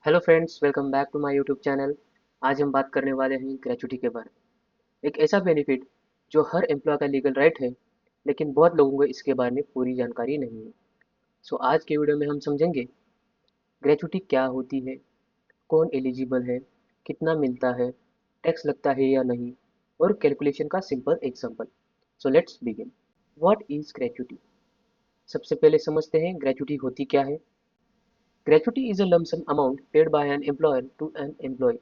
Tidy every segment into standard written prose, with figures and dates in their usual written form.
Hello friends, welcome back to my YouTube channel. आज हम बात करने वाले हैं ग्रेच्युटी के बारे में। एक ऐसा बेनिफिट जो हर एम्प्लॉय का लीगल राइट है, लेकिन बहुत लोगों को इसके बारे में पूरी जानकारी नहीं है। सो आज के वीडियो में हम समझेंगे ग्रेच्युटी क्या होती है, कौन एलिजिबल है, कितना मिलता है, टैक्स लगता है या नहीं, और कैलकुलेशन का simple example. So let's begin. What is gratuity? सबसे पहले समझते हैं ग्रेच्युटी होती क्या है। Gratuity is a lump sum amount paid by an employer to an employee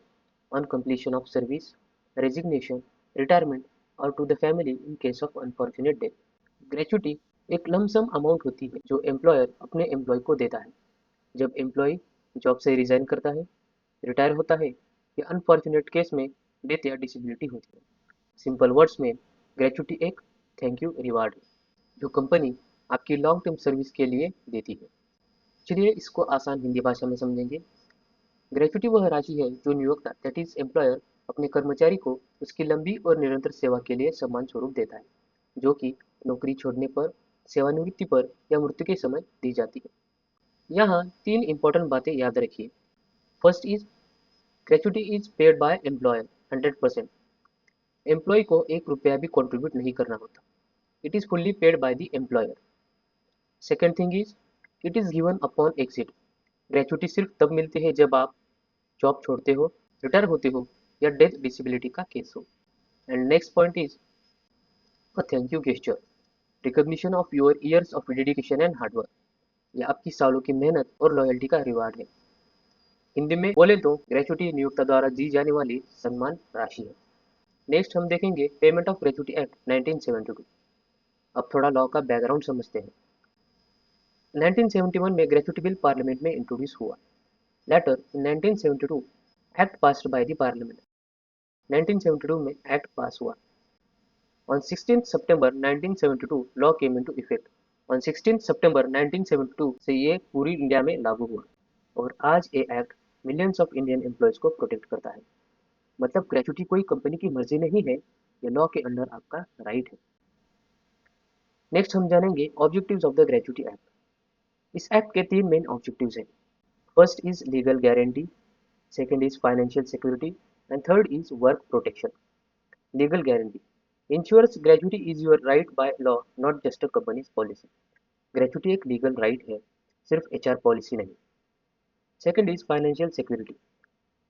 on completion of service, resignation, retirement, or to the family in case of unfortunate death. Gratuity एक lump sum amount होती है जो employer अपने employ को देता है जब employ job से रिजाइन करता है, रिटायर होता है या अनफॉर्चुनेट केस में डेथ या डिसेबिलिटी होती है। सिंपल वर्ड्स में ग्रेच्युटी एक थैंक यू रिवार्ड है जो कंपनी आपकी लॉन्ग टर्म सर्विस के लिए देती है। चलिए इसको आसान हिंदी भाषा में समझेंगे। ग्रेच्युटी वह राशि है जो नियोक्ता दैट इज एम्प्लॉयर अपने कर्मचारी को उसकी लंबी और निरंतर सेवा के लिए सम्मान स्वरूप देता है, जो कि नौकरी छोड़ने पर, सेवानिवृत्ति पर या मृत्यु के समय दी जाती है। यहाँ तीन इंपॉर्टेंट बातें याद रखिए। First is gratuity is paid by employer 100%। Employee को एक रुपया भी कॉन्ट्रीब्यूट नहीं करना होता। It is fully paid by the employer. Second thing is it is given upon exit. Gratuity सिर्फ तब मिलती है जब आप जॉब छोड़ते हो, रिटायर होते हो या डेथ डिसेबिलिटी का केस हो। And next point is a thank you gesture, recognition of your ears of dedication and hard work. यह आपकी सालों की मेहनत और लॉयल्टी का रिवार्ड है। हिंदी में बोले तो ग्रेच्युटी नियोक्ता द्वारा दी जाने वाली सम्मान राशि है। नेक्स्ट हम देखेंगे पेमेंट ऑफ ग्रेच्युटी एक्ट 1972। अब थोड़ा लॉ का बैकग्राउंड समझते हैं। 1971 में ग्रेच्युटी बिल पार्लियामेंट में इंट्रोड्यूस हुआ। Later in 1972 act passed by the parliament. 1972 में एक्ट पास हुआ। On 16th September 1972 law came into effect. On 16th September 1972 से ये पूरी इंडिया में लागू हुआ और आज ये act millions of Indian employees को प्रोटेक्ट करता है। मतलब ग्रेच्युटी कोई कंपनी की मर्जी नहीं है, ये लॉ के अंडर आपका राइट है। नेक्स्ट हम जानेंगे objectives of the gratuity act. इस एक्ट के तीन मेन ऑब्जेक्टिव्स हैं। First is legal guarantee, second is financial security and third is work protection. Legal guarantee ensures gratuity is your right by law, not just a company's policy. Gratuity एक legal right है, सिर्फ HR policy नहीं। Second is financial security,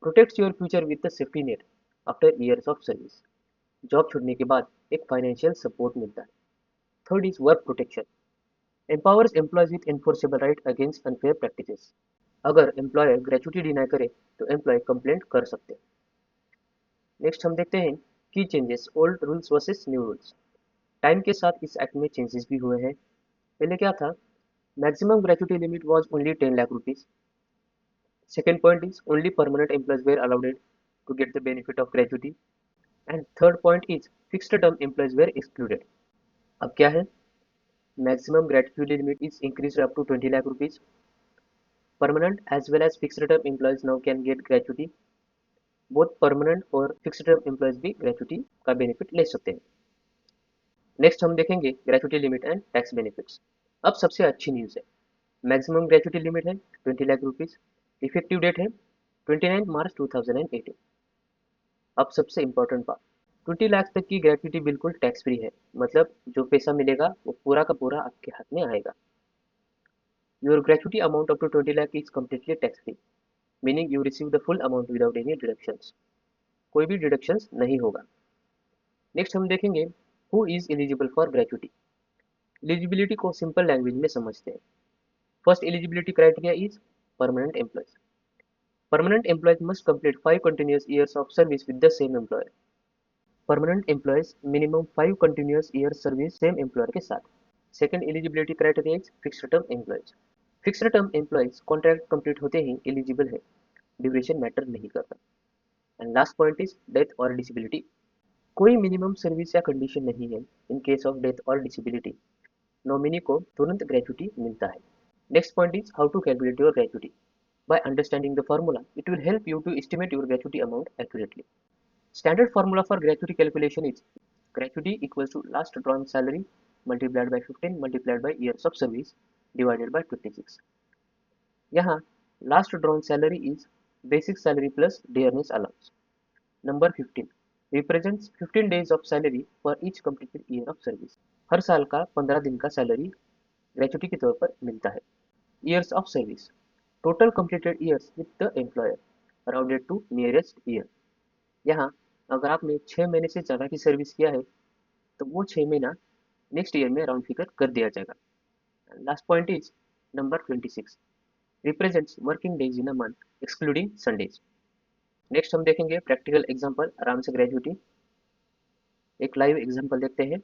protects your future with the safety net after years of service. Job छोड़ने के बाद एक financial support मिलता है। Third is work protection, empowers employees with enforceable right against unfair practices. अगर employer gratuity deny करे तो employ complaint कर सकते हैं। नेक्स्ट हम देखते हैं की changes, old rules versus new rules. Time के साथ इस एक्ट में चेंजेस भी हुए हैं। पहले क्या था? Maximum gratuity limit was only 10 lakh rupees. Second point is only permanent employees were allowed to get the benefit of gratuity. And third point is fixed term employees were excluded. अब क्या है? Maximum gratuity limit is increase up to 20 lakh rupees. Permanent as well as fixed term employees now can get gratuity. Both permanent और fixed term employees भी gratuity का benefit ले सकते हैं। Next हम देखेंगे gratuity limit and tax benefits. अब सबसे अच्छी न्यूज़ है, मैक्सिमम ग्रेच्युटी लिमिट है 20 लाख रुपीस। इफेक्टिव डेट है 29 मार्च 2018। अब सबसे इम्पोर्टेंट बात, 20 लाख तक की ग्रेच्युटी बिल्कुल टैक्स फ्री है। मतलब जो पैसा मिलेगा वो पूरा का पूरा आपके हाथ में आएगा। Your gratuity amount up to 20 lakh is completely tax free, meaning you receive the full amount without any deductions. कोई भी डिडक्शंस नहीं होगा। नेक्स्ट हम देखेंगे who is eligible for gratuity. Eligibility को सिंपल लैंग्वेज में समझते हैं। First eligibility criteria is permanent employees. Permanent employees must complete 5 continuous years of service with the same employer. Permanent employees minimum 5 continuous years service same employer के साथ। Second eligibility criteria is fixed term employees. Fixed term employees contract complete होते ही eligible है, duration matter नहीं करता। And last point is death और disability. कोई minimum service या कंडीशन नहीं है। इन केस ऑफ डेथ और डिसेबिलिटी नॉमिनी को तुरंत ग्रेच्युटी मिलता है। Next point is how to calculate your gratuity. By understanding the formula, it will help you to estimate your gratuity amount accurately. Standard formula for gratuity calculation is gratuity equals to last drawn salary multiplied by 15 multiplied by years of service divided by 26. यहाँ last drawn salary is basic salary plus dearness allowance. Number 15 represents 15 days of salary for each completed year of service. हर साल का 15 दिन का salary gratuity के तौर पर मिलता है. Years of service. Total completed years with the employer rounded to nearest year. यहाँ अगर आपने 6 महीने से ज़्यादा की सर्विस किया है तो वो 6 महीना नेक्स्ट ईयर में राउंड फिगर कर दिया जाएगा. Last point is number 26 represents working days in a month excluding Sundays. Next हम देखेंगे प्रैक्टिकल एग्जांपल आराम से ग्रेजुटी. एक लाइव एग्जांपल देखते हैं.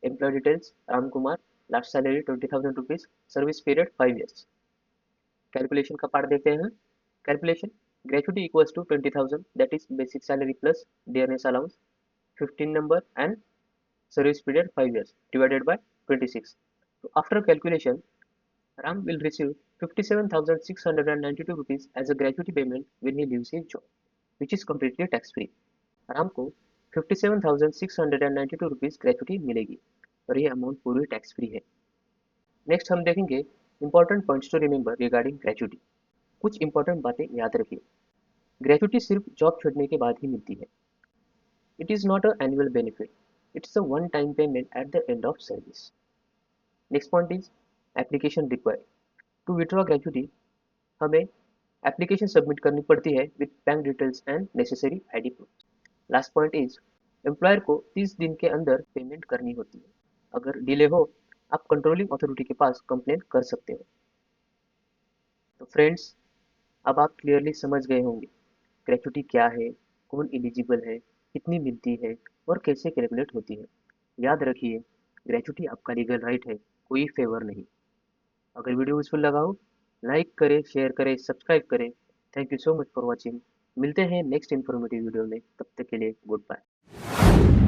Employ details Ram Kumar, last salary 20,000 rupees, service period 5 years. Calculation का पार्ट देखते हैं. Calculation gratuity equals to 20,000 that is basic salary plus dearness allowance 15 number and service period 5 years divided by 26. So after calculation Ram will receive 57,692 rupees as a gratuity payment when he leaves his job, which is completely tax free. Ram को 57,692 rupees gratuity मिलेगी और ये amount पूरी tax free है. Next हम देखेंगे important points to remember regarding gratuity. कुछ important बातें याद रखिए. ग्रेचुटी सिर्फ जॉब छोड़ने के बाद ही मिलती है. It is not a annual benefit, it's a one time payment at the end of service. Next point is application required. To withdraw gratuity हमें एप्लीकेशन सबमिट करनी पड़ती है with bank details and necessary ID proof. Last point is employer को 30 दिन के अंदर payment करनी होती है. अगर डिले हो आप कंट्रोलिंग अथॉरिटी के पास कंप्लेन कर सकते हो. तो फ्रेंड्स अब आप क्लियरली समझ गए होंगे ग्रेचुटी क्या है, कौन एलिजिबल है, कितनी मिलती है और कैसे कैलकुलेट होती है. याद रखिए ग्रेचुटी आपका लीगल राइट है, कोई फेवर नहीं. अगर वीडियो यूजफुल लगा हो लाइक करें, शेयर करें, सब्सक्राइब करें. Thank you so much for watching. मिलते हैं नेक्स्ट इन्फॉर्मेटिव वीडियो में. तब तक के लिए गुड बाय.